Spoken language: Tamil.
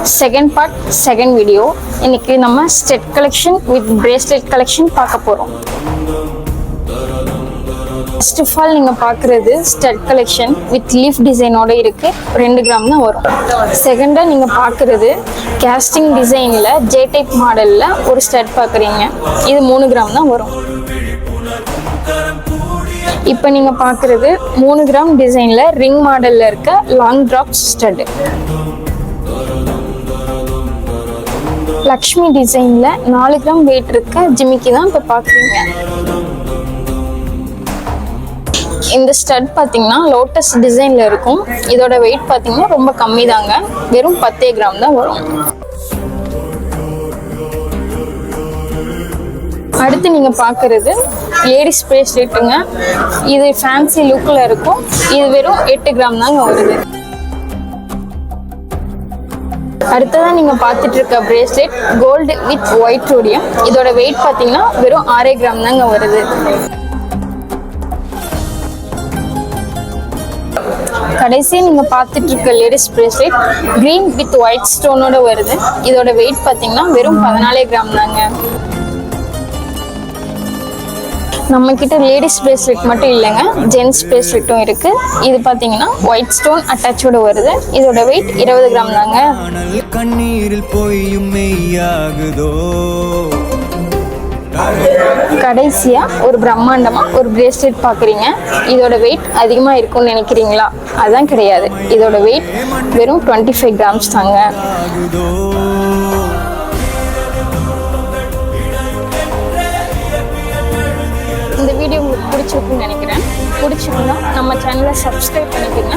Second part second video. இன்னைக்கு நம்ம stud collection with bracelet collection பார்க்க போகிறோம். ஃபர்ஸ்ட் ஆஃப் ஆல் நீங்கள் பார்க்குறது ஸ்டெட் கலெக்ஷன் வித் லீஃப் டிசைனோட இருக்குது. 2 கிராம் தான் வரும். செகண்டாக நீங்கள் பார்க்குறது கேஸ்டிங் டிசைனில் ஜே டைப் மாடலில் ஒரு ஸ்டெட் பார்க்குறீங்க. இது 3 கிராம் தான் வரும். இப்போ நீங்கள் பார்க்குறது 3 கிராம் டிசைனில் ரிங் மாடலில் இருக்க லாங் ட்ராப் ஸ்டட். லக்ஷ்மி டிசைனில் 4 கிராம் வெயிட் இருக்க ஜிமிக்கி தான் இப்போ பார்க்குறீங்க. இந்த ஸ்டட் பார்த்தீங்கன்னா லோட்டஸ் டிசைனில் இருக்கும். இதோட வெயிட் பார்த்தீங்கன்னா ரொம்ப கம்மி தாங்க, வெறும் 10 கிராம் தான் வரும். அடுத்து நீங்கள் பார்க்குறது லேடிஸ் பிரேஸ்லெட்டுங்க. இது ஃபேன்சி லுக்கில் இருக்கும். இது வெறும் 8 கிராம் தாங்க வருது. அடுத்ததான் நீங்கள் பார்த்துட்டு இருக்க bracelet gold with white rhodium. இதோட வெயிட் பார்த்தீங்கன்னா வெறும் 6 கிராம் தாங்க வருது. கடைசியாக நீங்கள் பார்த்துட்டு இருக்க ladies bracelet green with white ஸ்டோனோட வருது. இதோட வெயிட் பார்த்தீங்கன்னா வெறும் 14 கிராம் தாங்க. நம்ம கிட்ட லேடிஸ் பிரேஸ்லெட் மட்டும் இல்லைங்க, ஜென்ஸ் பிரேஸ்லெட்டும் இருக்கு. இது பார்த்தீங்கன்னா ஒயிட் ஸ்டோன் அட்டாச்சோட வருது. இதோட வெயிட் 20 கிராம் தாங்க. கண்ணீரில் போயும் மெய்யாகுதோ. கடைசியா ஒரு பிரம்மாண்டமா ஒரு பிரேஸ்லெட் பார்க்குறீங்க. இதோட வெயிட் அதிகமாக இருக்கும்னு நினைக்கிறீங்களா? அதான் கிடையாது. இதோட வெயிட் வெறும் 25 கிராம்ஸ் தாங்க. இந்த வீடியோ உங்களுக்கு பிடிச்சிருக்குன்னு நினைக்கிறேன். பிடிச்சிருந்தா நம்ம சேனலை சப்ஸ்கிரைப் பண்ணிக்கோங்க.